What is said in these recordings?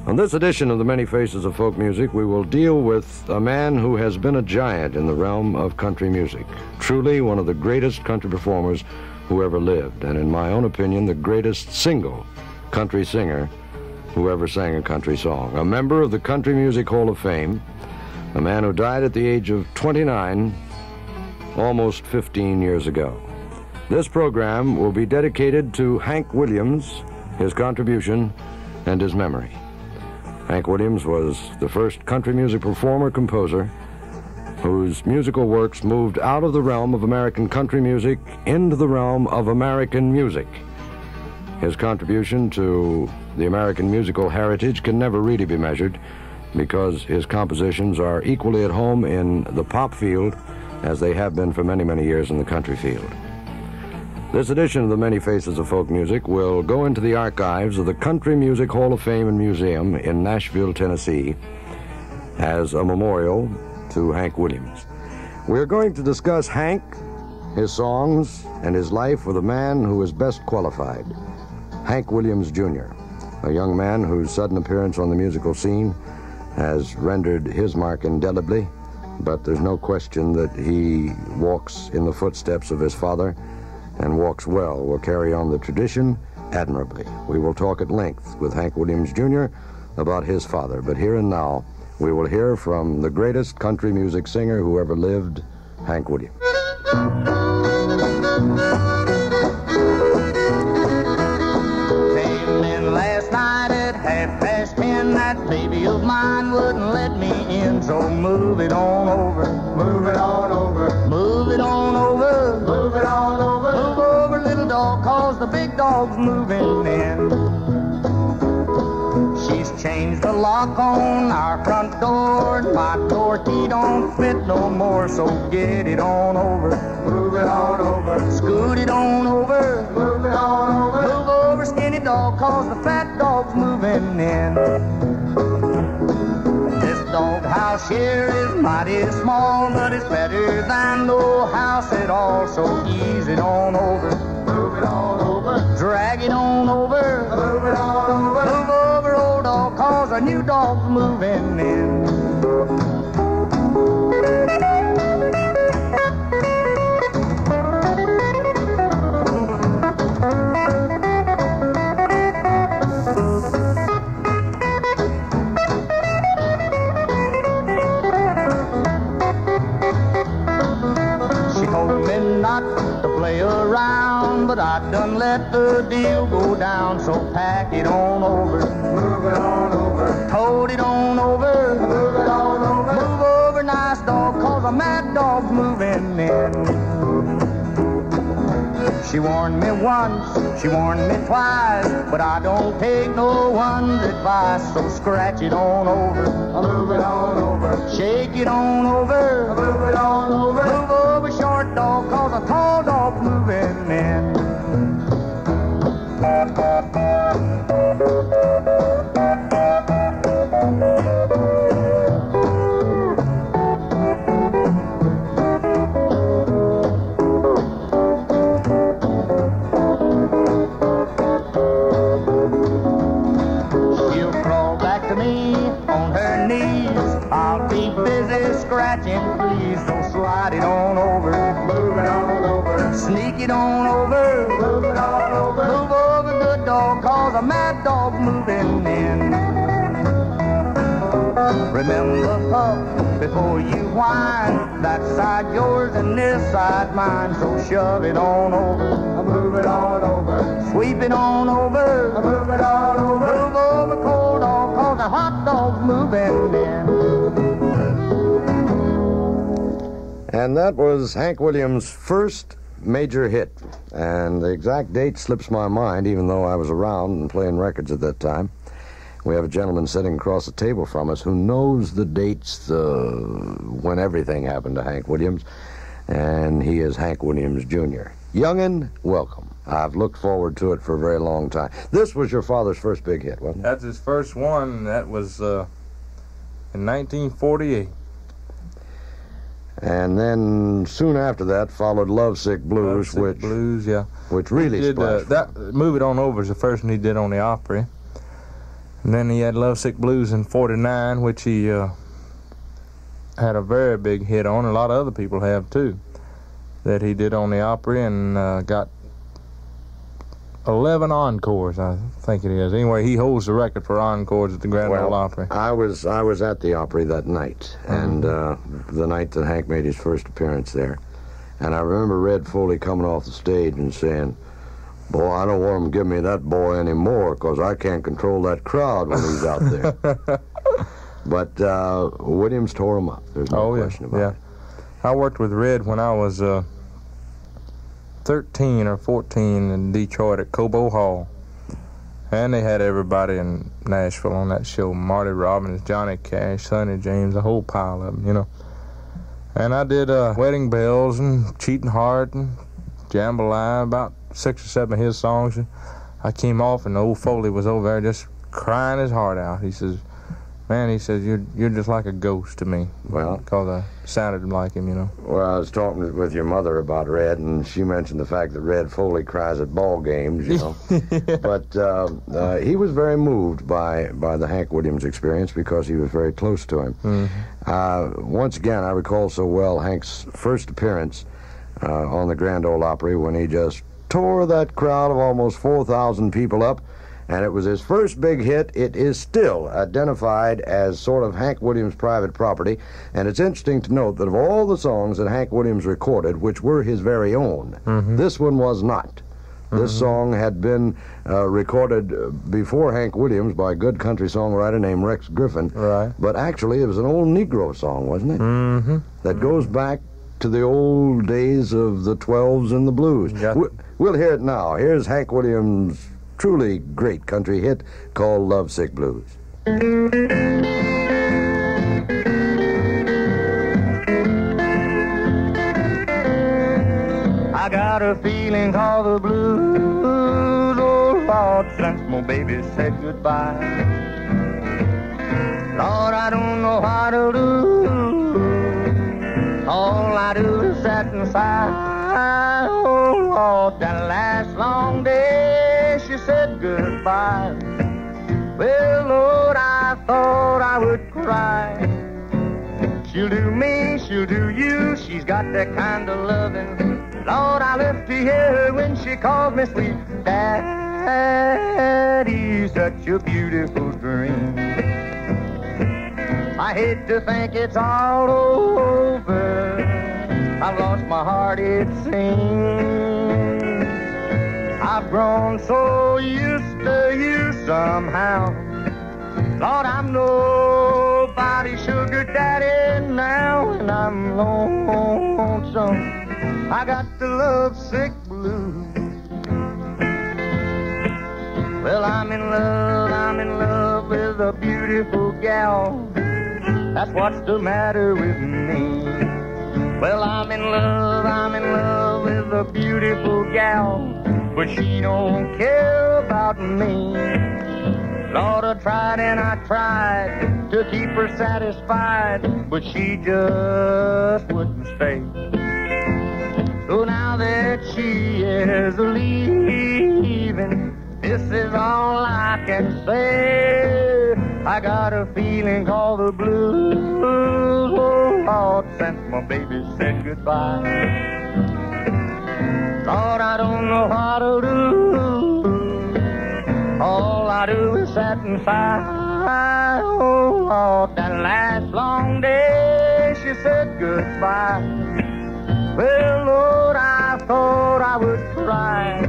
On this edition of The Many Faces of Folk Music, we will deal with a man who has been a giant in the realm of country music. Truly one of the greatest country performers who ever lived, and in my own opinion, the greatest single country singer who ever sang a country song. A member of the Country Music Hall of Fame, a man who died at the age of 29, almost 15 years ago. This program will be dedicated to Hank Williams, his contribution, and his memory. Hank Williams was the first country music performer-composer whose musical works moved out of the realm of American country music into the realm of American music. His contribution to the American musical heritage can never really be measured because his compositions are equally at home in the pop field as they have been for many, many years in the country field. This edition of The Many Faces of Folk Music will go into the archives of the Country Music Hall of Fame and Museum in Nashville, Tennessee, as a memorial to Hank Williams. We're going to discuss Hank, his songs, and his life with a man who is best qualified, Hank Williams, Jr., a young man whose sudden appearance on the musical scene has rendered his mark indelibly, but there's no question that he walks in the footsteps of his father and walks well, will carry on the tradition admirably. We will talk at length with Hank Williams, Jr. about his father, but here and now, we will hear from the greatest country music singer who ever lived, Hank Williams. Came in last night at 10:30. That baby of mine wouldn't let me in, so move it on over. Move it on over. Move it on over. Move it on over. Move over, little dog, 'cause the big dog's moving in. She's changed the lock on our front door. My door key don't fit no more, so get it on over. Move it on over. Scoot it on over. Move it on over. Move over, skinny dog, 'cause the fat dog's moving in. This dog house here is mighty small, but it's better than no house at all, so ease it on over. Move it on over. Drag it on over. Move it on over. Move over, old dog, 'cause a new dog's moving in. But I done let the deal go down, so pack it on over. Move it on over. Tote it on over. Move it on over. Move over, nice dog, 'cause a mad dog's moving in. She warned me once, she warned me twice, but I don't take no one's advice, so scratch it on over. Move it on over. Shake it on over. Move it on over. Move over, short dog, 'cause a tall dog's moving in. She'll crawl back to me on her knees. I'll be busy scratching, please don't slide it on over. Move it on over. Sneak it on over. Move it on over. Move over, good dog, 'cause a mad dog's moving in. Remember, pup, before you whine, that side yours and this side mine, so shove it on over. Move it on over. Sweep it on over. Move it on over. Move over, cold dog, 'cause a hot dog's moving in. And that was Hank Williams' first major hit. And the exact date slips my mind, even though I was around and playing records at that time. We have a gentleman sitting across the table from us who knows the dates when everything happened to Hank Williams, and he is Hank Williams, Jr. Young'un, welcome. I've looked forward to it for a very long time. This was your father's first big hit, wasn't it? That's his first one. That was in 1948. And then soon after that followed Lovesick Blues, which really splashed. That Move It On Over is the first one he did on the Opry. And then he had Lovesick Blues in 49, which he had a very big hit on. A lot of other people have, too, that he did on the Opry, and got 11 encores, I think it is. Anyway, he holds the record for encores at the Grand Ole Opry. I was at the Opry that night, and the night that Hank made his first appearance there. And I remember Red Foley coming off the stage and saying, "Boy, I don't want him to give me that boy anymore, because I can't control that crowd when he's out there." But Williams tore him up. There's no question about it. I worked with Red when I was 13 or 14 in Detroit at Cobo Hall. And they had everybody in Nashville on that show. Marty Robbins, Johnny Cash, Sonny James, a whole pile of them, you know. And I did Wedding Bells and Cheating Heart and Jambalaya, about 6 or 7 of his songs. And I came off, and old Foley was over there just crying his heart out. He says, "Man," he says, you're just like a ghost to me." Well, because I sounded like him, you know. Well, I was talking with your mother about Red, and she mentioned the fact that Red Foley cries at ball games, you know. But he was very moved by the Hank Williams experience, because he was very close to him. Once again, I recall so well Hank's first appearance on the Grand Ole Opry, when he just tore that crowd of almost 4,000 people up. And it was his first big hit. It is still identified as sort of Hank Williams' private property. And it's interesting to note that of all the songs that Hank Williams recorded, which were his very own, this one was not. This song had been recorded before Hank Williams by a good country songwriter named Rex Griffin. Right. But actually, it was an old Negro song, wasn't it? That goes back to the old days of the 12s and the blues. We'll hear it now. Here's Hank Williams' truly great country hit called Lovesick Blues. I got a feeling called the blues, oh Lord, since my baby said goodbye. Lord, I don't know how to do. All I do is sit and sigh. Oh Lord, that last long day she said goodbye. Well, Lord, I thought I would cry. She'll do me, she'll do you. She's got that kind of loving. Lord, I love to hear her when she calls me sweet Daddy. Such a beautiful dream. I hate to think it's all over. I've lost my heart, it seems. I've grown so used to you somehow. Lord, I'm nobody's sugar daddy now, and I'm lonesome. I got the lovesick blues. Well, I'm in love with a beautiful gal. That's what's the matter with me. Well, I'm in love with a beautiful gal, but she don't care about me. Lord, I tried and I tried to keep her satisfied, but she just wouldn't stay. So now that she is leaving, this is all I can say. I got a feeling called the blues, oh Lord, since my baby said goodbye. Lord, I don't know how to do. All I do is sit and sigh. Oh Lord, that last long day she said goodbye. Well, Lord, I thought I would cry.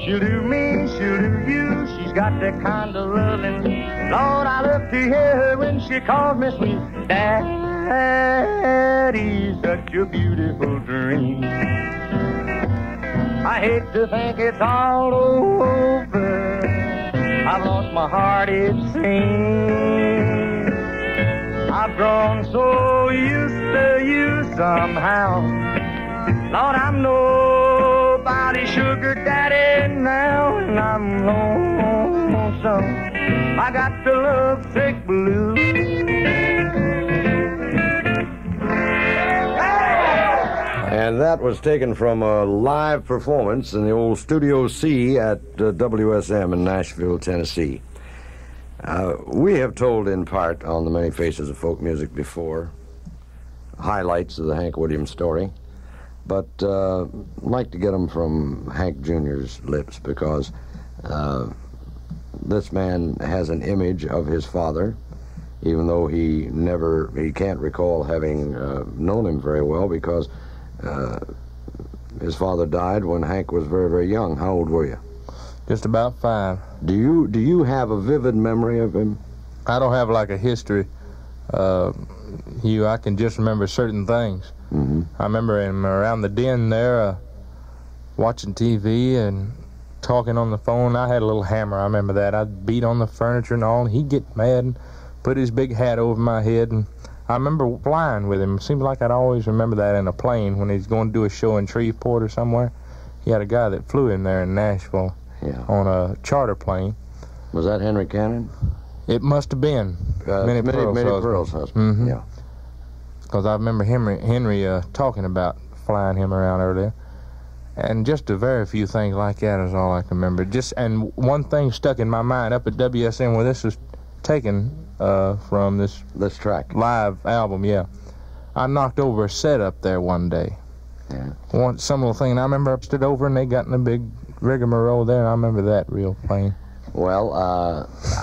She'll do me, she'll do you. She's got that kind of loving. Lord, I love to hear her when she calls me sweet Daddy. Such a beautiful dream. I hate to think it's all over. I've lost my heart, it seems. I've grown so used to you somehow. Lord, I'm nobody's sugar daddy now, and I'm lonesome. I got the lovesick blues. And that was taken from a live performance in the old Studio C at WSM in Nashville, Tennessee. We have told in part on the Many Faces of Folk Music before highlights of the Hank Williams story, but I'd like to get them from Hank Jr.'s lips, because this man has an image of his father, even though he can't recall having known him very well, because his father died when Hank was very, very young. How old were you? Just about 5. Do you have a vivid memory of him? I don't have like a history, Hugh. I can just remember certain things. Mm-hmm. I remember him around the den there, watching TV and talking on the phone. I had a little hammer, I remember that. I'd beat on the furniture and all, and he'd get mad and put his big hat over my head. And I remember flying with him. It seems like I'd always remember that in a plane when he's going to do a show in Shreveport or somewhere. He had a guy that flew him there in Nashville. Yeah. On a charter plane. Was that Henry Cannon? It must have been. Minnie Pearl's husband. Mm-hmm. Yeah. Because I remember Henry talking about flying him around earlier. And just a very few things like that is all I can remember. And one thing stuck in my mind up at WSM where this was taken from this track live album, yeah. I knocked over a set up there one day. Yeah. Some little thing, and I remember I stood over and they got in a big rigmarole there, and I remember that real plain. Well,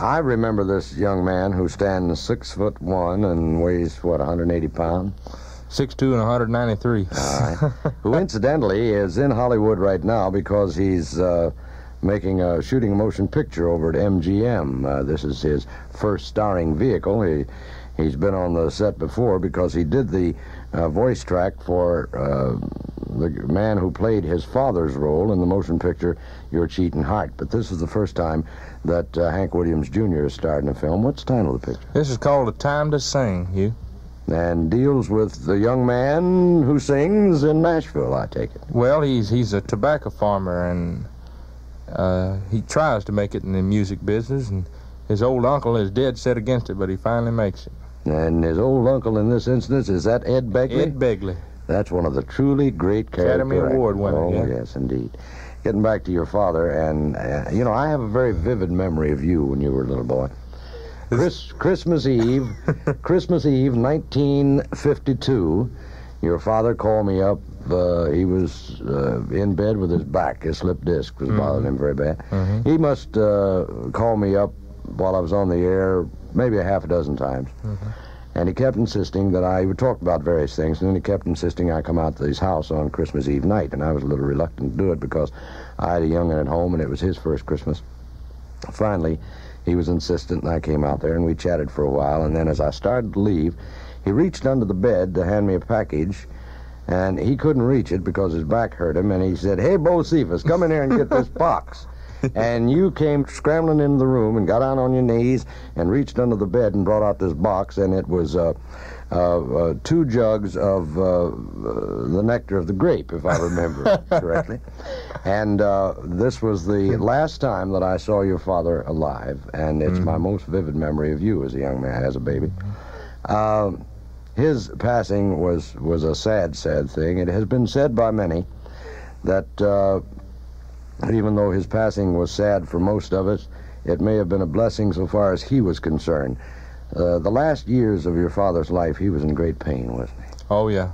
I remember this young man who stands 6'1" and weighs, 180 pounds? 6'2" and 193. All right. Who incidentally is in Hollywood right now because he's shooting a motion picture over at MGM. This is his first starring vehicle. He's been on the set before because he did the voice track for the man who played his father's role in the motion picture Your Cheatin' Heart. But this is the first time that Hank Williams Jr. has starred in a film. What's the title of the picture? This is called A Time to Sing, Hugh. And deals with the young man who sings in Nashville, I take it. Well, he's a tobacco farmer, and he tries to make it in the music business, and his old uncle is dead set against it, but he finally makes it. And his old uncle in this instance, is that Ed Begley? Ed Begley. That's one of the truly great character Academy Award winner. Oh, yeah. Yes, indeed. Getting back to your father, and, I have a very vivid memory of you when you were a little boy. Christmas Eve, 1952, your father called me up. He was in bed with his back. His slip disc was bothering him very bad. Mm-hmm. He must call me up while I was on the air maybe a half a dozen times. Mm-hmm. And he kept insisting that he would talk about various things, and then he kept insisting I come out to his house on Christmas Eve night, and I was a little reluctant to do it because I had a young'un at home, and it was his first Christmas. Finally, he was insistent, and I came out there, and we chatted for a while, and then as I started to leave, he reached under the bed to hand me a package, and he couldn't reach it because his back hurt him, and he said, "Hey, Bo Cephas, come in here and get this box." And you came scrambling into the room and got down on your knees and reached under the bed and brought out this box, and it was 2 jugs of the nectar of the grape, if I remember correctly. And this was the last time that I saw your father alive, and it's my most vivid memory of you as a young man, as a baby. His passing was a sad, sad thing. It has been said by many that even though his passing was sad for most of us, it may have been a blessing so far as he was concerned. The last years of your father's life, he was in great pain, wasn't he? Oh, yeah.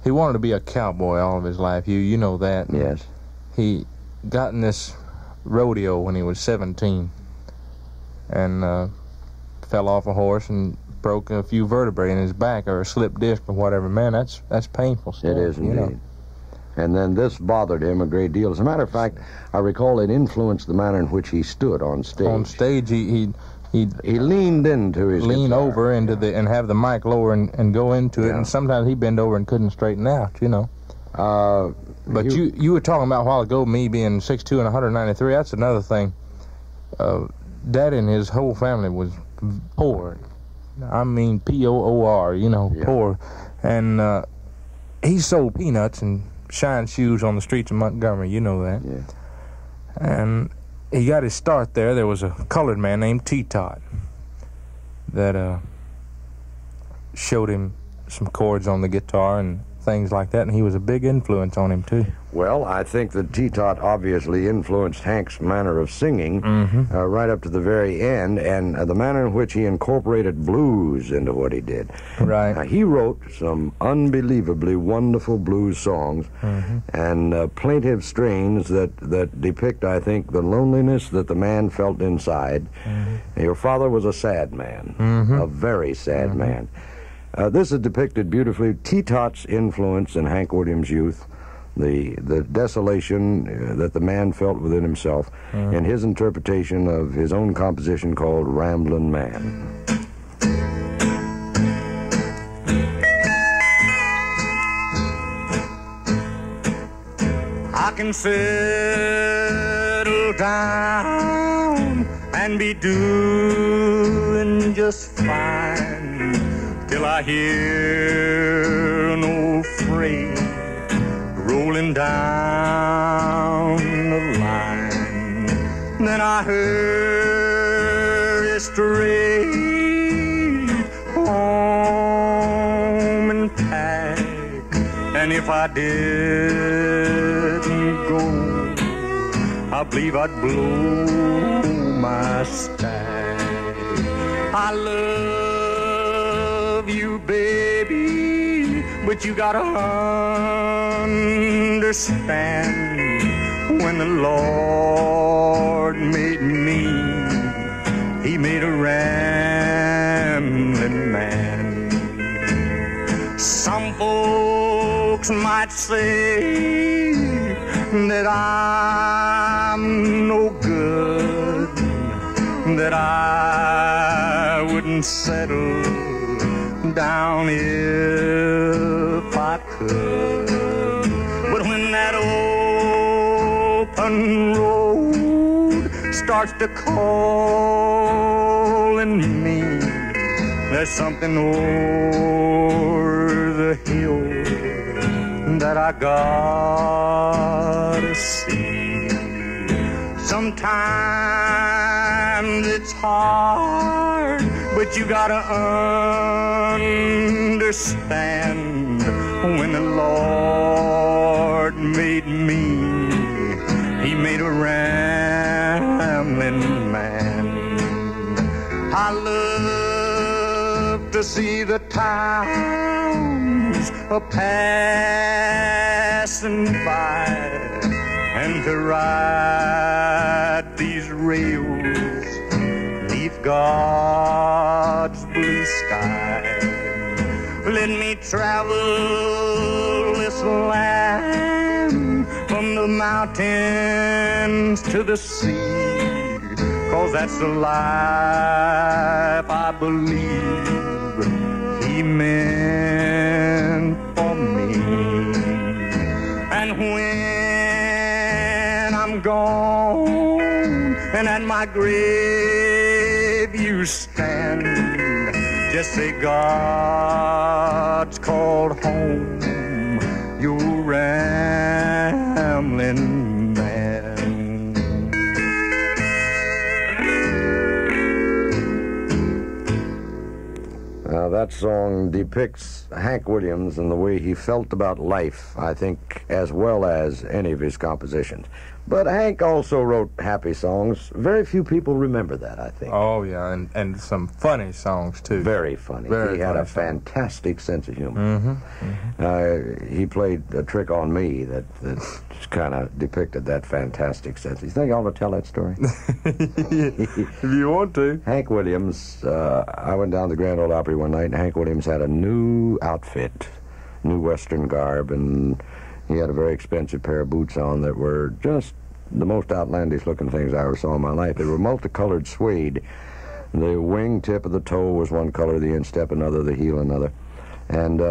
He wanted to be a cowboy all of his life. You know that. Yes. He got in this rodeo when he was 17 and fell off a horse and broke a few vertebrae in his back, or a slip disc or whatever. Man, that's painful stuff. It is indeed. You know. And then this bothered him a great deal. As a matter of fact, I recall it influenced the manner in which he stood on stage. On stage, he leaned into his guitar. Over into and have the mic lower and go into it, and sometimes he'd bend over and couldn't straighten out, you know. But you were talking about a while ago me being 6'2" and 193. That's another thing. Dad and his whole family was poor. I mean Poor, poor. And he sold peanuts and shine shoes on the streets of Montgomery, you know that. Yeah. And he got his start there. There was a colored man named T-Tot that showed him some chords on the guitar and things like that, and he was a big influence on him, too. Well, I think that T-Tot obviously influenced Hank's manner of singing right up to the very end, and the manner in which he incorporated blues into what he did. Right. He wrote some unbelievably wonderful blues songs and plaintive strains that depict, I think, the loneliness that the man felt inside. Your father was a sad man, a very sad man. This is depicted beautifully. T-Tot's influence in Hank Williams' youth, the desolation that the man felt within himself, and his interpretation of his own composition called Ramblin' Man. I can settle down and be doing just fine till I hear an old freight rolling down the line. Then I hurry straight home and pack, and if I didn't go, I believe I'd blow my stack. I love you, baby, but you gotta understand, when the Lord made me, he made a rambling man. Some folks might say that I'm no good, that I wouldn't settle down if I could. But when that open road starts to call in me, there's something over the hill that I gotta see. Sometimes it's hard, but you gotta understand, when the Lord made me, he made a rambling man. I love to see the towns a-passing by, and to ride these rails neath God's blue sky. Let me travel this land from the mountains to the sea, 'cause that's the life I believe he meant for me. And when I'm gone and at my grave you stand, just say God's called home your rambling man. That song depicts Hank Williams and the way he felt about life, I think, as well as any of his compositions. But Hank also wrote happy songs. Very few people remember that, I think. Oh, yeah, and some funny songs, too. Very funny. He had a fantastic sense of humor. He played a trick on me that just kind of depicted that fantastic sense. You think I ought to tell that story? If you want to. Hank Williams, I went down to the Grand Ole Opry one night, and Hank Williams had a new outfit, new Western garb, and he had a very expensive pair of boots on that were just the most outlandish-looking things I ever saw in my life. They were multicolored suede. The wing tip of the toe was one color, the instep another, the heel another. And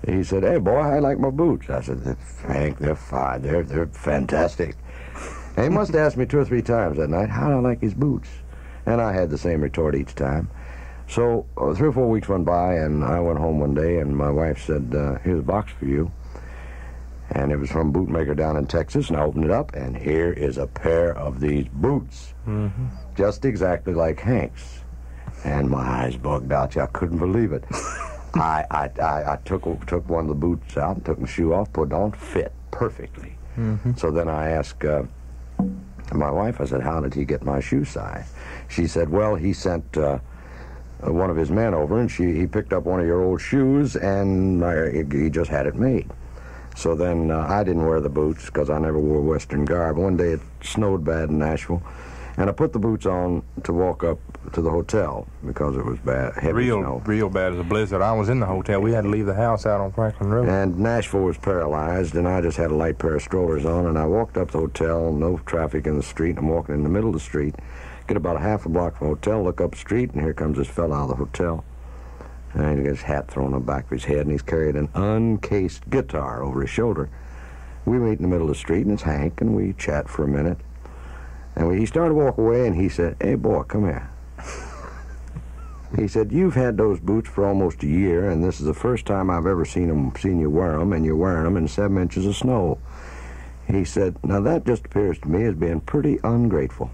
he said, "Hey, boy, I like my boots." I said, "Hank, they're fine. They're fantastic." And he must have asked me 2 or 3 times that night, how do I like his boots? And I had the same retort each time. So 3 or 4 weeks went by, and I went home one day, and my wife said, "Here's a box for you." And it was from a bootmaker down in Texas, and I opened it up, and here is a pair of these boots. Just exactly like Hank's. And my eyes bugged out. I couldn't believe it. I took one of the boots out and took my shoe off, put it on, fit perfectly. So then I asked my wife, I said, how did he get my shoe size? She said, well, he sent one of his men over, and he picked up one of your old shoes, and he just had it made. So then I didn't wear the boots because I never wore Western garb. One day it snowed bad in Nashville, and I put the boots on to walk up to the hotel because it was bad, heavy snow. Real bad as a blizzard. I was in the hotel. We had to leave the house out on Franklin Road. And Nashville was paralyzed, and I just had a light pair of strollers on, and I walked up the hotel, no traffic in the street. I'm walking in the middle of the street, get about a half a block from the hotel, look up the street, and here comes this fella out of the hotel. And he got his hat thrown on the back of his head, and he's carried an uncased guitar over his shoulder. We meet in the middle of the street, and it's Hank, and we chat for a minute. And he started to walk away, and he said, hey, boy, come here. He said, you've had those boots for almost a year, and this is the first time I've ever seen you wear them, and you're wearing them in 7 inches of snow. He said, now that just appears to me as being pretty ungrateful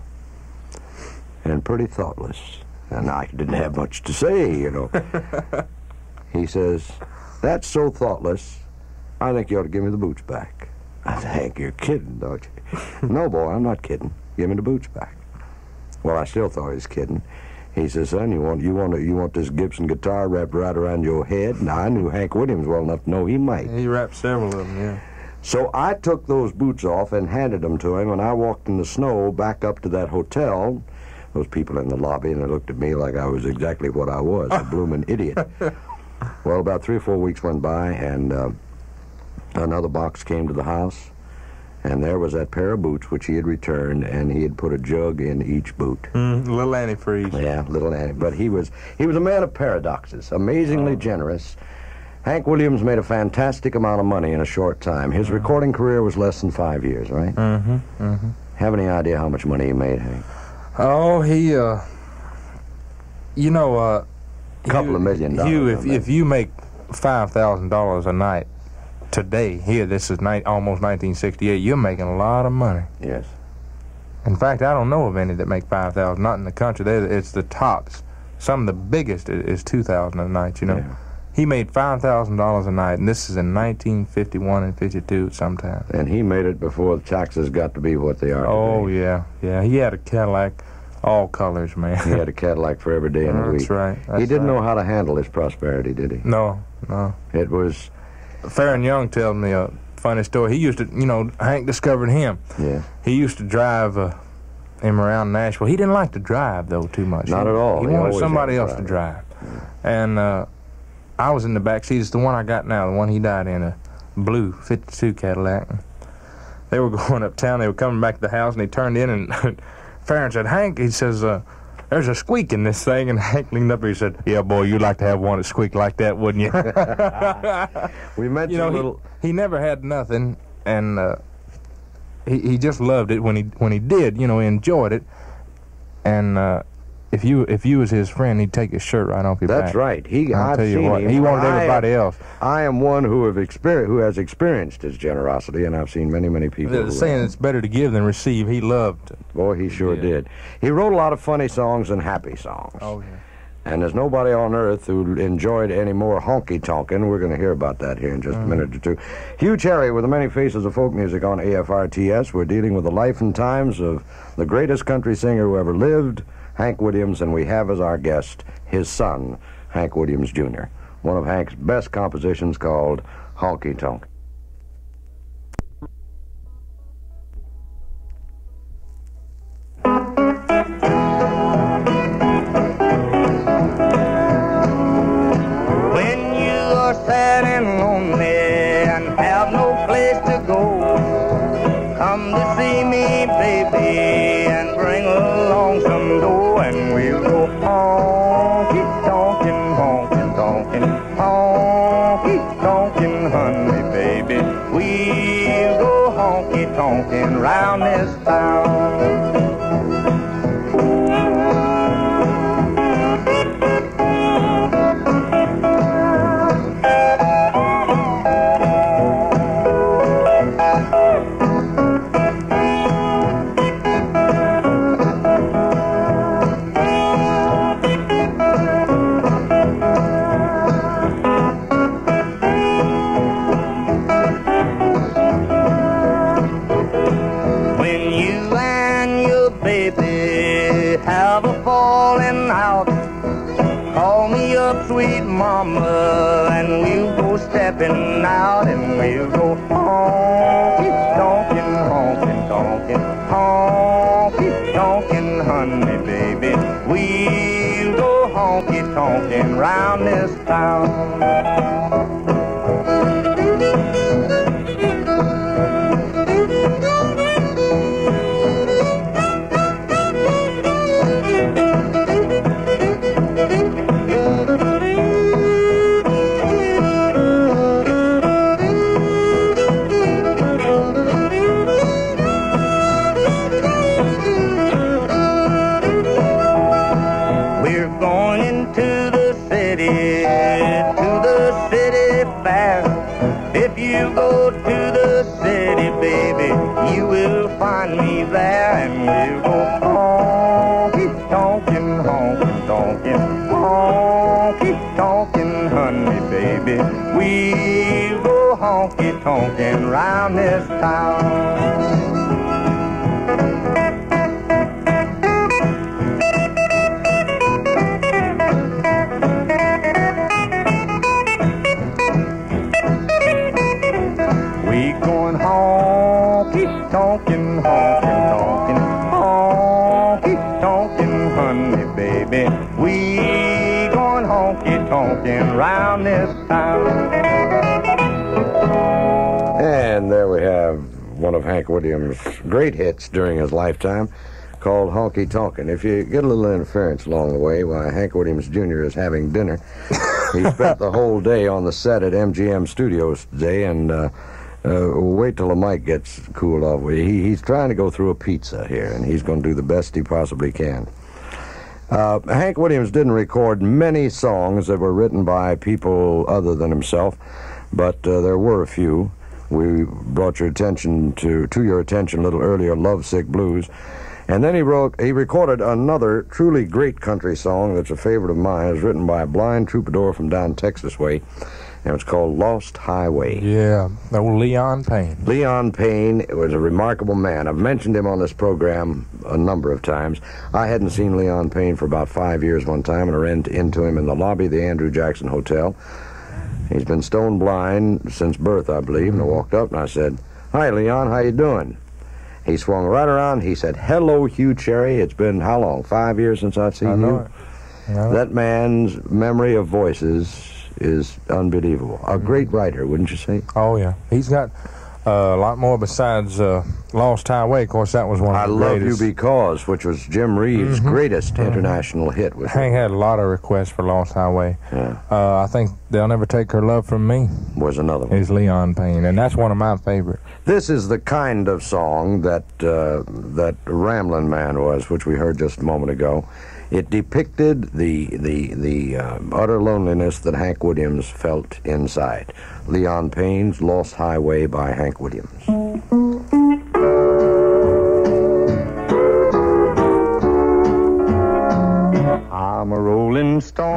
and pretty thoughtless. And I didn't have much to say, you know. He says, that's so thoughtless, I think you ought to give me the boots back. I said, Hank, you're kidding, don't you? No, boy, I'm not kidding. Give me the boots back. Well, I still thought he was kidding. He says, son, you want this Gibson guitar wrapped right around your head? And I knew Hank Williams well enough to know he might. He wrapped several of them, yeah. So I took those boots off and handed them to him, and I walked in the snow back up to that hotel. Those people in the lobby, and they looked at me like I was exactly what I was, a blooming idiot. Well, about 3 or 4 weeks went by, and another box came to the house, and there was that pair of boots which he had returned, and he had put a jug in each boot. Little antifreeze. Yeah, little anti. But he was a man of paradoxes, amazingly generous. Hank Williams made a fantastic amount of money in a short time. His recording career was less than 5 years, right? Have any idea how much money he made, Hank? Oh, he, you know, a couple of $1 million. Hugh, if you make $5,000 a night today, here, this is almost 1968, you're making a lot of money. Yes. In fact, I don't know of any that make $5,000, not in the country. It's the tops. Some of the biggest is $2,000 a night, you know. Yeah. He made $5,000 a night, and this is in 1951 and 52 sometimes. And he made it before the taxes got to be what they are today. Oh, yeah, yeah. He had a Cadillac, all colors, man. He had a Cadillac for every day in the week. That's right. He didn't know how to handle his prosperity, did he? No, no. It was... Fair and Young tells me a funny story. He used to, you know, Hank discovered him. Yeah. He used to drive him around Nashville. He didn't like to drive, though, too much. Not at all. He wanted somebody else to drive. Yeah. And I was in the back seat. It's the one I got now, the one he died in, a blue 52 Cadillac. They were going uptown. They were coming back to the house, and they turned in, and Farron said, Hank, he says, there's a squeak in this thing. And Hank leaned up and he said, yeah, boy, you'd like to have one that squeaked like that, wouldn't you? We mentioned a little... He never had nothing, and he just loved it when he did, you know, he enjoyed it. And if you was his friend, he'd take his shirt right off your back. That's right. I'll tell you what, he wanted everybody else. I am one who has experienced his generosity, and I've seen many, many people. They're saying it's better to give than receive. He loved it. Boy, he sure did. He wrote a lot of funny songs and happy songs. Oh, yeah. And there's nobody on earth who enjoyed any more honky-tonkin'. We're going to hear about that here in just a minute or two. Hugh Cherry with the many faces of folk music on AFRTS. We're dealing with the life and times of the greatest country singer who ever lived, Hank Williams, and we have as our guest his son, Hank Williams, Jr., one of Hank's best compositions called Honky Tonk. When you are sad and lonely and have no place to go, come to see me, baby, and bring along some dough, and we'll go honky tonkin', honky tonkin', honky tonkin', honey, baby. of a falling out. Call me up, sweet mama, and we'll go stepping out, and we'll go honky-tonkin', honky-tonkin', honky-tonkin', honey, baby. We'll go honky-tonkin' round this town. If you go to the city, baby, you will find me there, and we'll go honky-tonkin', honky-tonkin', honky-tonkin', honey, baby. We'll go honky-tonkin' round this town. Honky-tonkin', honky-tonkin', honky-tonkin', honey, baby. We going honky-tonkin' round this town. And there we have one of Hank Williams' great hits during his lifetime, called Honky Tonkin'. If you get a little interference along the way while Hank Williams Jr. is having dinner, he spent the whole day on the set at MGM Studios today, and wait till the mic gets cooled off. He's trying to go through a pizza here, and he's going to do the best he possibly can. Hank Williams didn't record many songs that were written by people other than himself, but there were a few. We brought your attention to your attention a little earlier, Lovesick Blues. And then he recorded another truly great country song that's a favorite of mine. It was written by a blind troubadour from down Texas way, and it's called Lost Highway. Yeah, old Leon Payne. Leon Payne was a remarkable man. I've mentioned him on this program a number of times. I hadn't seen Leon Payne for about 5 years one time, and I ran into him in the lobby of the Andrew Jackson Hotel. He's been stone blind since birth, I believe, and I walked up and I said, "Hi, Leon, how you doing?" He swung right around. He said, "Hello, Hugh Cherry. It's been how long? 5 years since I've seen you?" That man's memory of voices is unbelievable. A great writer, wouldn't you say? Oh, yeah. He's got a lot more besides Lost Highway. Of course, that was one of the greatest. I Love You Because, which was Jim Reeves' greatest international hit. Hank had a lot of requests for Lost Highway. Yeah. I think They'll Never Take Her Love From Me was another one. Is Leon Payne, and that's one of my favorites. This is the kind of song that that Ramblin' Man was, which we heard just a moment ago. It depicted the utter loneliness that Hank Williams felt inside. Leon Payne's Lost Highway by Hank Williams. I'm a rolling stone,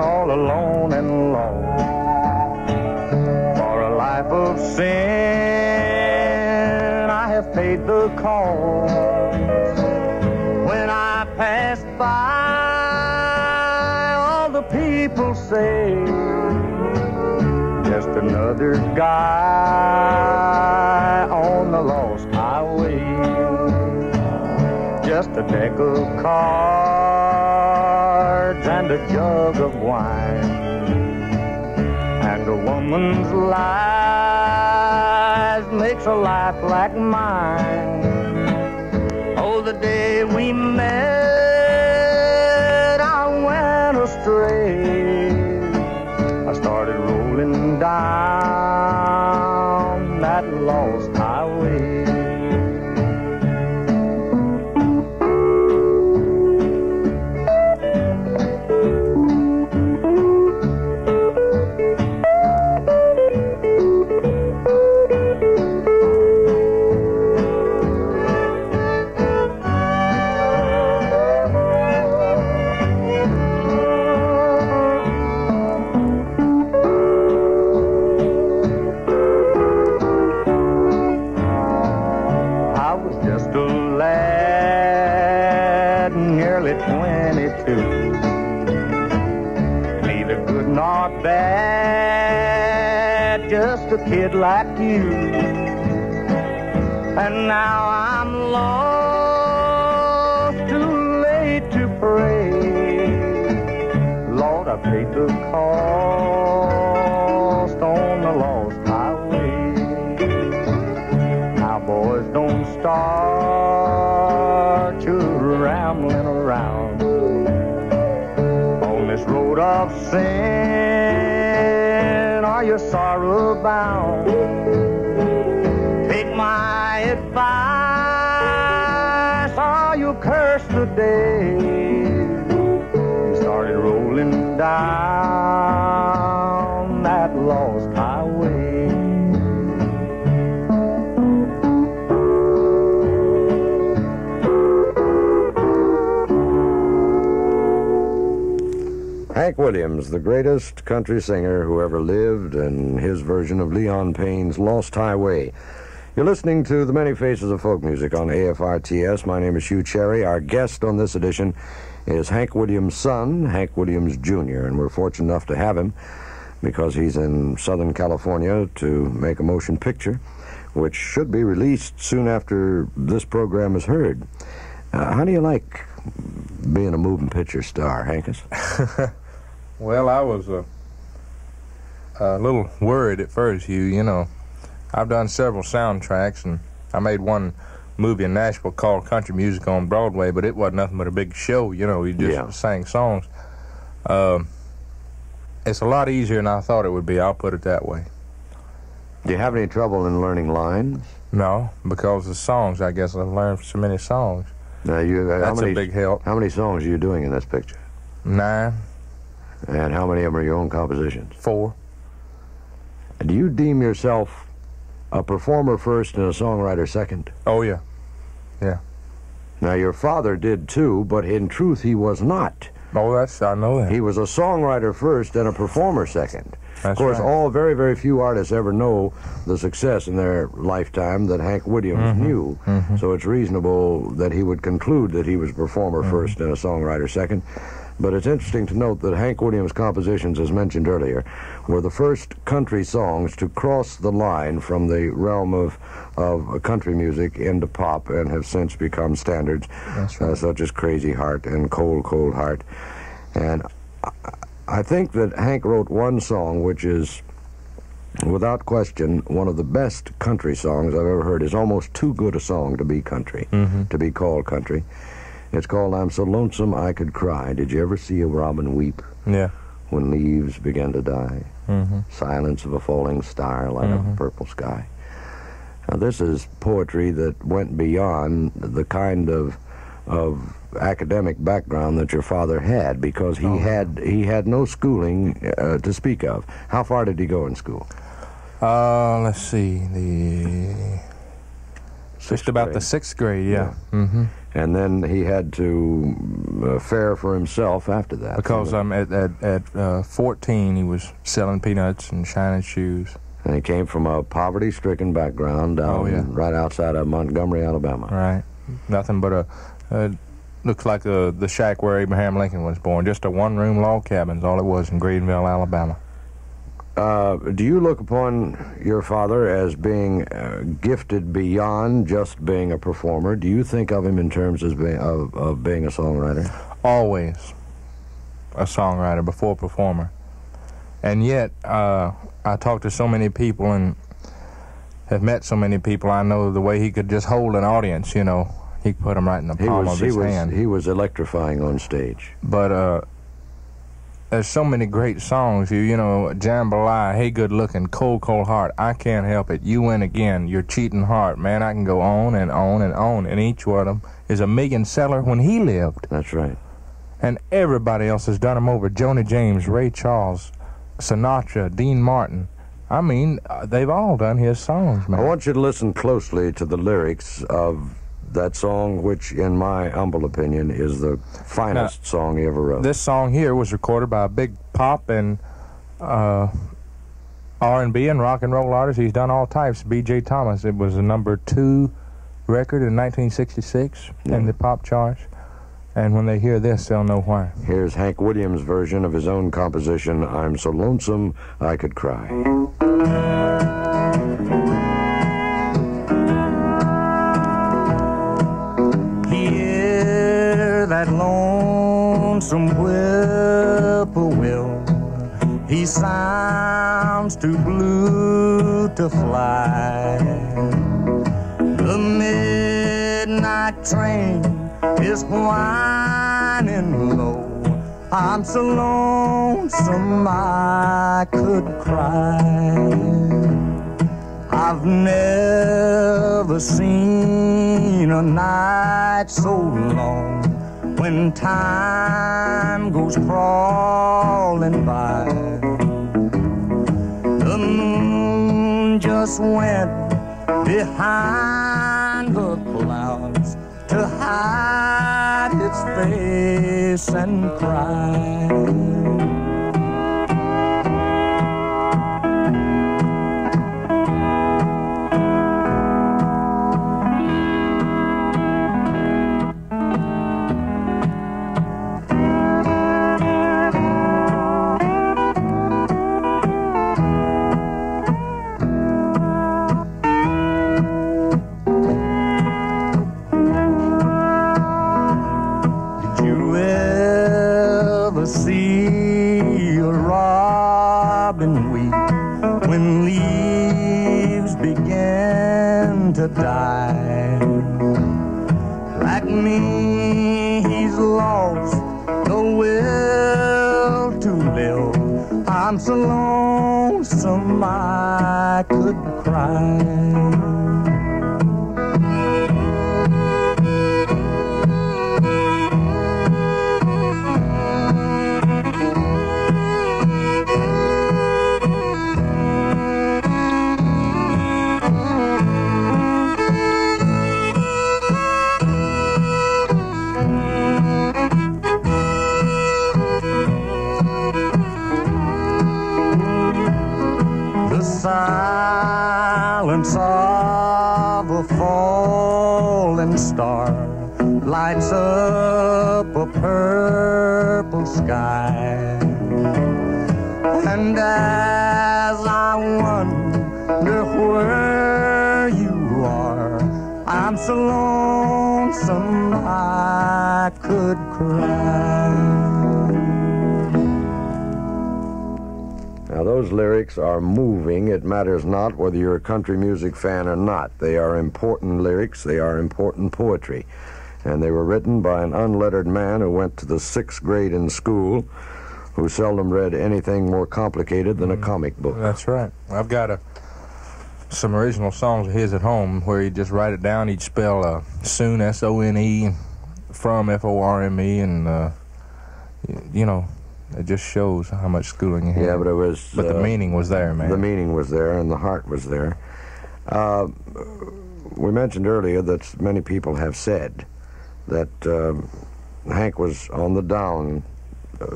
all alone and lost. For a life of sin, I have paid the cost. When I pass by, all the people say, just another guy on the lost highway. Just a deck of cards and a jug of wine, and a woman's lies makes a life like mine. Oh, the day we met, I went astray. I started rolling down that lost highway. too. Neither good nor bad, just a kid like you. And now I'm lost, too late to pray. Lord, I paid the cost on the lost highway. Now, boys, don't start your rambling around on this road of sin, or you're sorrow bound. Take my advice, or you'll curse the day you started rolling down that lost highway. Hank Williams, the greatest country singer who ever lived, and his version of Leon Payne's Lost Highway. You're listening to The Many Faces of Folk Music on AFRTS. My name is Hugh Cherry. Our guest on this edition is Hank Williams' son, Hank Williams Jr., and we're fortunate enough to have him because he's in Southern California to make a motion picture, which should be released soon after this program is heard. How do you like being a moving picture star, Hankus? Well, I was a little worried at first, Hugh. You know, I've done several soundtracks, and I made one movie in Nashville called Country Music on Broadway, but it wasn't nothing but a big show. You know, we just sang songs. It's a lot easier than I thought it would be, I'll put it that way. Do you have any trouble in learning lines? No, because the songs, I guess I've learned so many songs. Now, That's a big help. How many songs are you doing in this picture? 9. And how many of them are your own compositions? 4. Do you deem yourself a performer first and a songwriter second? Oh, yeah. Yeah. Now, your father did too, but in truth, he was not. Oh, I know that. He was a songwriter first and a performer second. That's of course, right. all very, very few artists ever know the success in their lifetime that Hank Williams knew. So it's reasonable that he would conclude that he was a performer first and a songwriter second. But it's interesting to note that Hank Williams' compositions, as mentioned earlier, were the first country songs to cross the line from the realm of country music into pop and have since become standards, such as Crazy Heart and Cold, Cold Heart. And I think that Hank wrote one song which is, without question, one of the best country songs I've ever heard. It's almost too good a song to be country, to be called country. It's called I'm So Lonesome I Could Cry. Did you ever see a robin weep? Yeah. When leaves began to die. Silence of a falling star light up a purple sky. Now, this is poetry that went beyond the kind of academic background that your father had, because he had no schooling to speak of. How far did he go in school? Let's see, just about the 6th grade, yeah. And then he had to fare for himself after that. Because at 14, he was selling peanuts and shining shoes. And he came from a poverty-stricken background down right outside of Montgomery, Alabama. Right. Nothing but looks like the shack where Abraham Lincoln was born. Just a one-room log cabin is all it was in Greenville, Alabama. Do you look upon your father as being gifted beyond just being a performer? Do you think of him in terms of being a songwriter? Always a songwriter before a performer. And yet, I talk to so many people and have met so many people. I know the way he could just hold an audience, you know. He could put them right in the palm of his hand. He was electrifying on stage. But there's so many great songs. You know, Jambalaya, Hey Good Looking, Cold, Cold Heart, I Can't Help It, You Win Again, Your Cheating Heart. Man, I can go on and on and on. And each one of them is a million seller when he lived. That's right. And everybody else has done them over. Joni James, Ray Charles, Sinatra, Dean Martin. I mean, they've all done his songs, man. I want you to listen closely to the lyrics of that song, which, in my humble opinion, is the finest song he ever wrote. This song here was recorded by a big pop and R&B and rock and roll artist. He's done all types. B.J. Thomas. It was a #2 record in 1966 in the pop charts. And when they hear this, they'll know why. Here's Hank Williams' version of his own composition, I'm So Lonesome I Could Cry. Hear that lonesome whippoorwill, he sounds too blue to fly. The midnight train is whining low, I'm so lonesome I could cry. I've never seen a night so long when time goes crawling by. The moon just went behind the clouds to hide its face and cry. See a robin weep when leaves begin to die. Like me, he's lost the will to live. I'm so lonesome I could cry. Silence of a falling star lights up a purple sky. And as I wonder where you are, I'm so lonesome I could cry. Now, those lyrics are moving. It matters not whether you're a country music fan or not. They are important lyrics. They are important poetry. And they were written by an unlettered man who went to the 6th grade in school, who seldom read anything more complicated than a comic book. That's right. I've got some original songs of his at home where he'd just write it down. He'd spell soon, S-O-N-E, from, F-O-R-M-E, and, you know, it just shows how much schooling he had. Yeah, but it was... But the meaning was there, man. The meaning was there, and the heart was there. We mentioned earlier that many people have said that Hank was on the down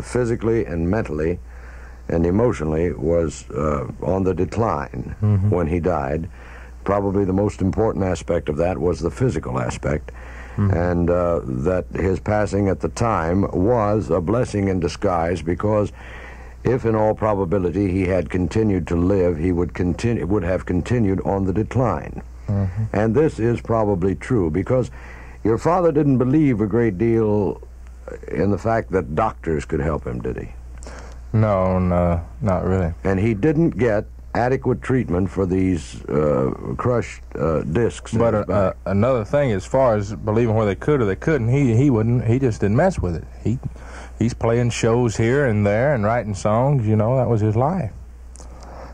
physically and mentally and emotionally, was on the decline when he died. Probably the most important aspect of that was the physical aspect. And that his passing at the time was a blessing in disguise, because if in all probability he had continued to live, he would have continued on the decline. And this is probably true, because your father didn't believe a great deal in the fact that doctors could help him, did he? No, not really. And he didn't get adequate treatment for these crushed discs. But another thing, as far as believing where they could or they couldn't, he wouldn't. He just didn't mess with it. He's playing shows here and there and writing songs. You know, that was his life.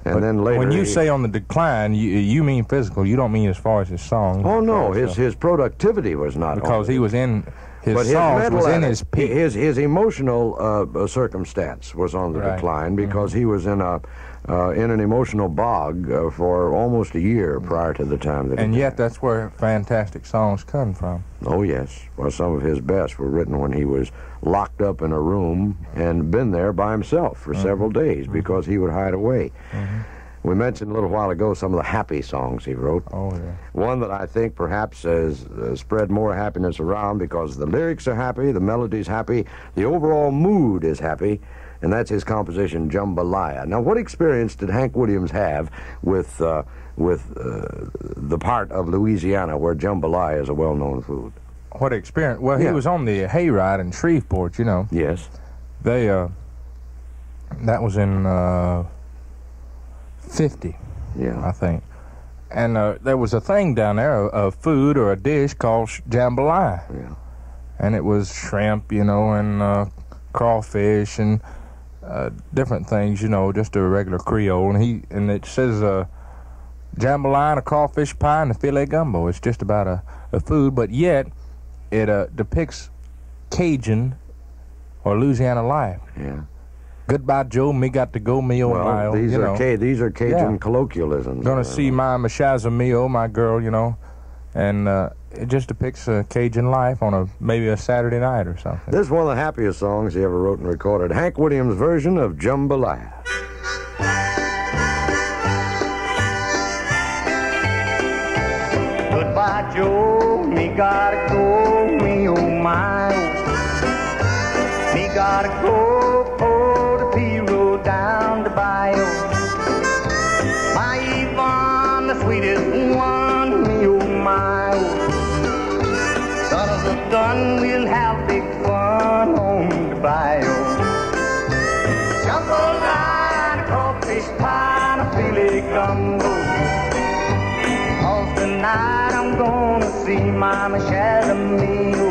And then later, when you say on the decline, you mean physical. You don't mean as far as his songs. Oh no, his productivity was not, because he was in. His songs was in his peak. His emotional circumstance was on the decline, because he was in an emotional bog for almost a year prior to the time that. And yet, that's where fantastic songs come from. Oh yes, well, some of his best were written when he was locked up in a room and been there by himself for several days, because he would hide away. We mentioned a little while ago some of the happy songs he wrote. Oh, yeah. One that I think perhaps has spread more happiness around because the lyrics are happy, the melody's happy, the overall mood is happy, and that's his composition, Jambalaya. Now, what experience did Hank Williams have with the part of Louisiana where jambalaya is a well-known food? What experience? Well, he was on the hayride in Shreveport, you know. Yes. They, that was in 50, yeah, I think. And there was a thing down there, a food or a dish called jambalaya. Yeah. And it was shrimp, you know, and crawfish and different things, you know, just a regular Creole. And it says jambalaya and a crawfish pie and a filet gumbo. It's just about a food, but yet it depicts Cajun or Louisiana life. Yeah. Goodbye, Joe. Me got to go. Me, oh my, oh. These are Cajun colloquialisms. Gonna see my Mashaza, me, oh my girl, you know, and it just depicts Cajun life on maybe a Saturday night or something. This is one of the happiest songs he ever wrote and recorded. Hank Williams' version of Jambalaya. Goodbye, Joe. Me gotta go. Me, oh my. Me gotta go for the P-road down the bayou. My Yvonne, the sweetest one, me oh my. Son of a gun, we'll have big fun on the bayou. Jambalaya, crawfish pie, and a filet gumbo. 'Cause tonight I'm gonna see Mama Shazamio.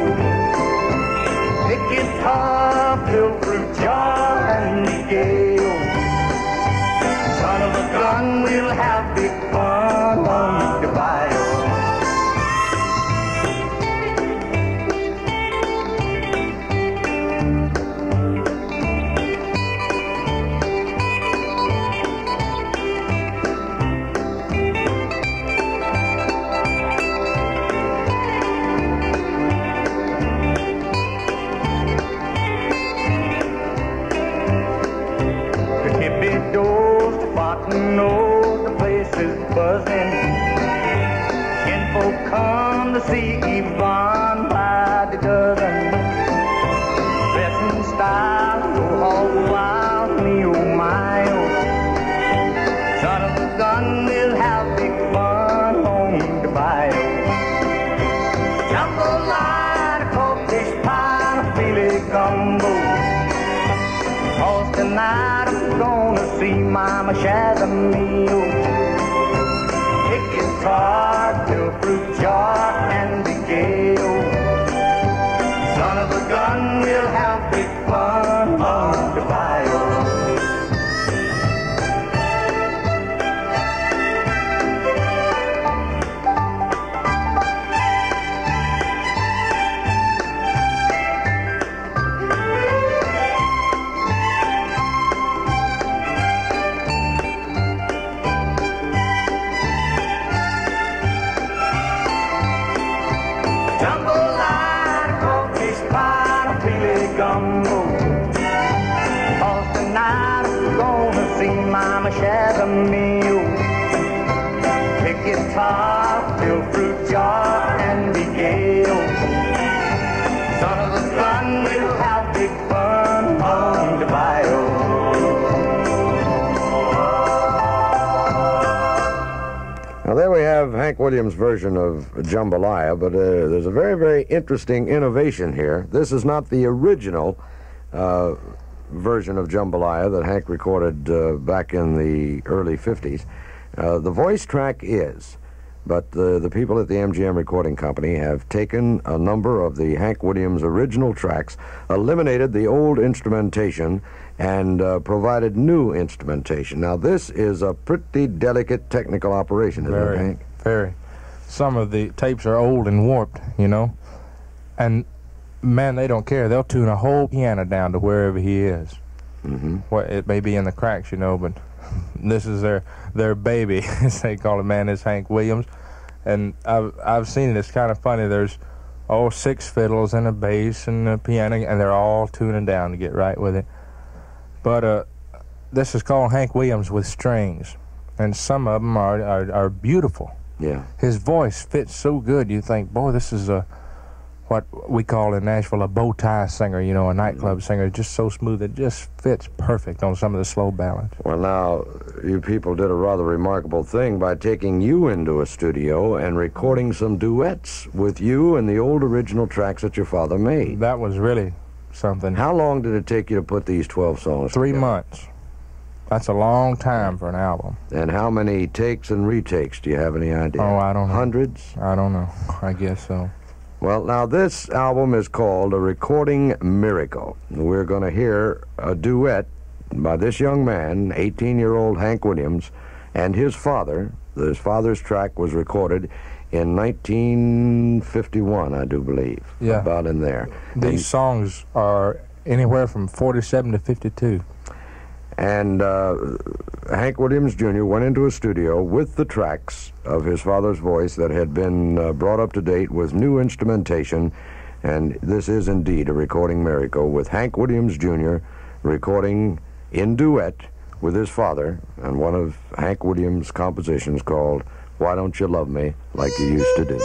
Guitar, fill fruit jar, and the gale. Son of a gun, we'll have big fun on the bayou. Know the place is buzzing. Kinfolk come to see Yvonne by the dozen. Dressing style, go all wild, me oh my oh. Son of a gun, we'll have big fun on the bayou. Jambalaya, crawfish pie, and a filet gumbo. 'Cause tonight I'm gonna see Mama Shazamio. Kick guitar, fill fruit jar, and the gale. Son of a gun, we'll have big fun on the bayou. Gumbo. 'Cause tonight I'm gonna see Mama Shazamio. Pick guitar, fill fruit jar, and the gale. Son of a gun, we'll have big fun on the bayou. Now there we have Hank Williams' version of Jambalaya, but there's a very, very interesting innovation here. This is not the original version of Jambalaya that Hank recorded back in the early 50s. The voice track is, but the people at the MGM Recording Company have taken a number of the Hank Williams original tracks, eliminated the old instrumentation, and provided new instrumentation. Now, this is a pretty delicate technical operation, isn't it, Hank? Very. Some of the tapes are old and warped, you know, and, man, they don't care. They'll tune a whole piano down to wherever he is. Mm-hmm. Well, it may be in the cracks, you know, but this is their baby, as they call it, man, is Hank Williams. And I've seen it. It's kind of funny. There's 6 fiddles and a bass and a piano, and they're all tuning down to get right with it. But this is called Hank Williams with strings. and some of them are beautiful. Yeah. His voice fits so good, you think, boy, this is what we call in Nashville a bow tie singer, you know, a nightclub singer. Just so smooth, it just fits perfect on some of the slow ballads. Well, now, you people did a rather remarkable thing by taking you into a studio and recording some duets with you and the old original tracks that your father made. That was really something. How long did it take you to put these 12 songs 3 together? months. That's a long time for an album. And how many takes and retakes? Do you have any idea? Oh, I don't know. Hundreds? I don't know. I guess so. Well, now, this album is called A Recording Miracle. We're going to hear a duet by this young man, 18-year-old Hank Williams, and his father. His father's track was recorded in 1951, I do believe. Yeah. About in there. These songs are anywhere from 47 to 52. And Hank Williams Jr. went into a studio with the tracks of his father's voice that had been brought up to date with new instrumentation. And this is indeed a recording miracle with Hank Williams Jr. recording in duet with his father on one of Hank Williams' compositions called Why Don't You Love Me Like You Used to Do.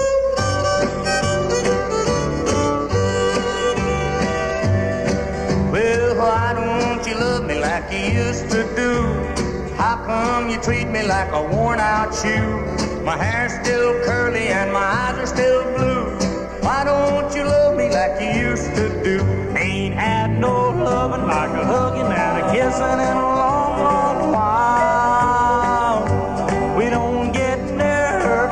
Well, why don't you love me like you used to do? How come you treat me like a worn-out shoe? My hair's still curly and my eyes are still blue. Why don't you love me like you used to do? Ain't had no loving like a hugging and a kissing in a long, long while. We don't get near her,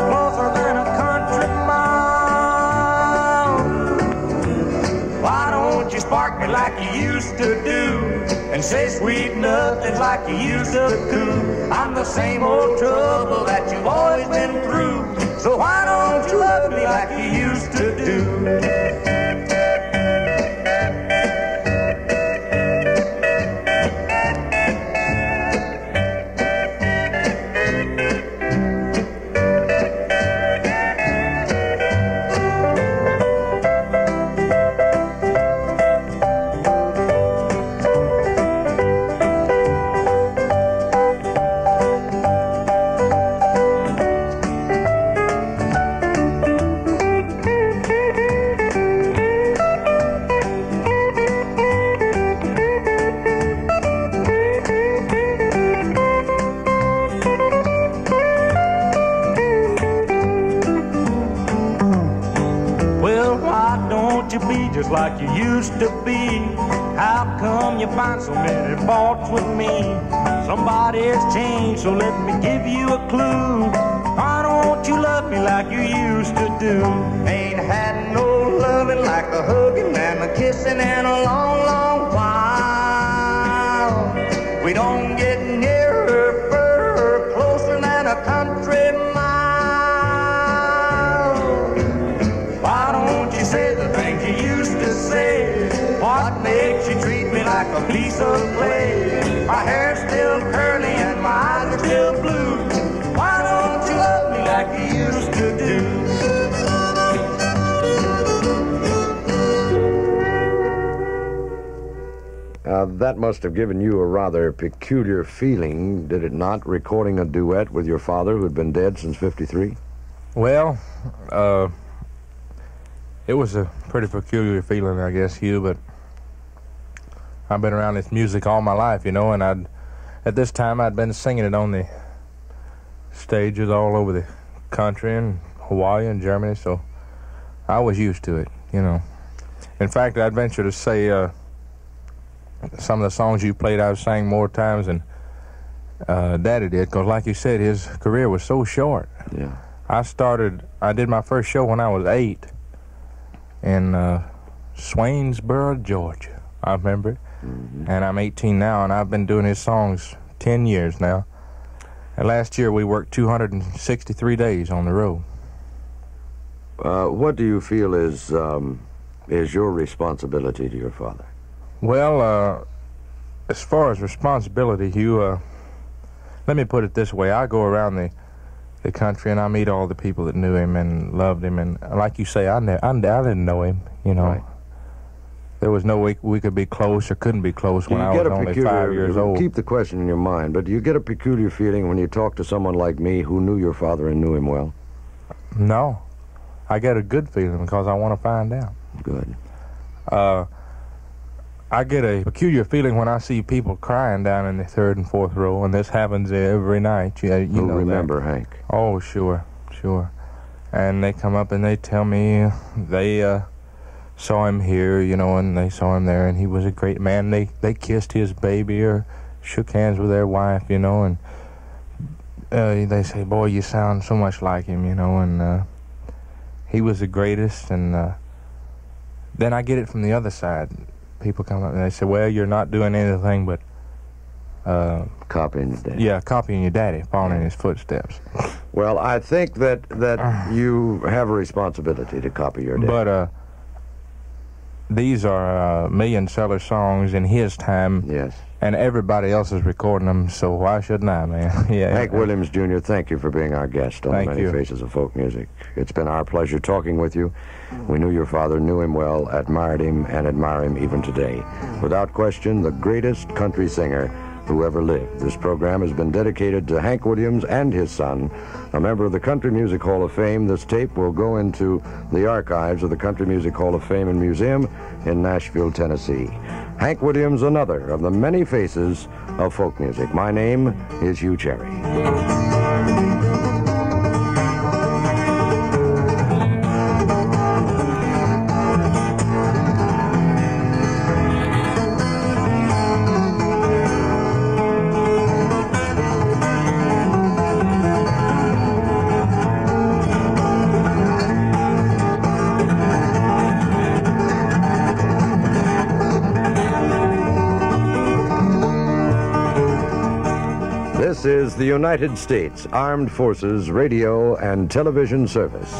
closer than a country mile. Why don't you spark me like you used to do? And say sweet nothings like you used to do. I'm the same old trouble that you've always been through. So why don't you love me like you used to do? Just like you used to be. How come you find so many faults with me? Somebody has changed, so let me give you a clue. Why don't you love me like you used to do? Ain't had no loving like a hugging and a kissing in a long, long while. We don't get nearer, further, closer than a country mile. Why don't you say the things you used to say? What makes you treat me like a piece of clay? My hair's still curly and my eyes are still blue. Why don't you love me like you used to do? That must have given you a rather peculiar feeling, did it not, recording a duet with your father who had been dead since '53? Well, it was a pretty peculiar feeling, I guess, Hugh, but I've been around this music all my life, you know, and at this time I'd been singing it on the stages all over the country and Hawaii and Germany, so I was used to it, you know. In fact, I'd venture to say some of the songs you played I've sang more times than Daddy did, because like you said, his career was so short. Yeah. I did my first show when I was 8 in Swainsboro, Georgia. I remember it. Mm-hmm. And I'm 18 now, and I've been doing his songs 10 years now. And last year we worked 263 days on the road. What do you feel is your responsibility to your father? Well, as far as responsibility, Hugh, let me put it this way. I go around the country and I meet all the people that knew him and loved him. And like you say, I didn't know him, you know. Right. there was no way we could be close or couldn't be close when I was only 5 years old. Keep the question in your mind, but do you get a peculiar feeling when you talk to someone like me who knew your father and knew him well? No. I get a good feeling because I want to find out. Good. I get a peculiar feeling when I see people crying down in the third and fourth row, and this happens every night. You know remember that. Hank? Oh, sure. And they come up and they tell me they saw him here, and they saw him there, and he was a great man. They kissed his baby or shook hands with their wife, and they say, boy, you sound so much like him, and he was the greatest. And then I get it from the other side. People come up and they say, well, you're not doing anything but copying your daddy. Yeah, copying your daddy, following in his footsteps. Well, I think that you have a responsibility to copy your daddy. But these are million-seller songs in his time. Yes. And everybody else is recording them, so why shouldn't I, man? Yeah. Hank Williams, Jr., thank you for being our guest on Many Faces of Folk Music. It's been our pleasure talking with you. We knew your father, knew him well, admired him, and admire him even today. Without question, the greatest country singer who ever lived. This program has been dedicated to Hank Williams and his son, a member of the Country Music Hall of Fame. This tape will go into the archives of the Country Music Hall of Fame and Museum in Nashville, Tennessee. Hank Williams, another of the many faces of folk music. My name is Hugh Cherry. This is the United States Armed Forces Radio and Television Service.